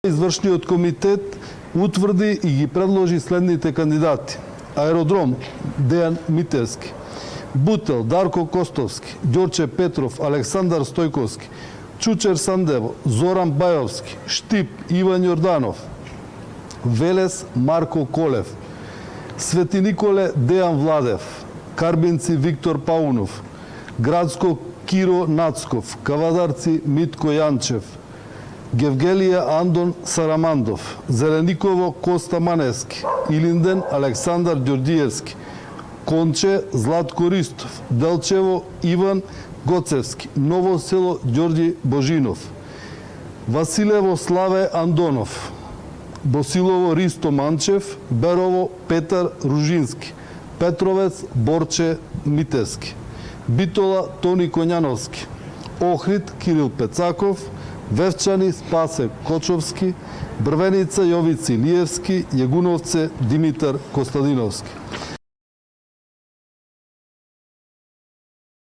Извршниот комитет утврди и ги предложи следните кандидати. Аеродром Дејан Митерски, Бутел Дарко Костовски, Ѓорче Петров, Александар Стојковски, Чучер Сандево, Зоран Бајовски, Штип Иван Јорданов, Велес Марко Колев, Свети Николе Дејан Владев, Карбинци Виктор Паунов, Градско Киро Нацков, Кавадарци Митко Јанчев, Гевгелија Андон Сарамандов, Зелениково Коста Манески, Илинден Александар Ѓордиевски, Конче Златко Ристов, Делчево Иван Гоцевски, Ново село Ѓорѓи Божинов, Василево Славе Андонов, Босилово Ристо Манчев, Берово Петар Ружински, Петровец Борче Митески, Битола Тони Коњановски, Охрид Кирил Пецаков, Вевчани Спасе Кочовски, Брвеница Јовици Илиевски, Јегуновце Димитар Костадиновски.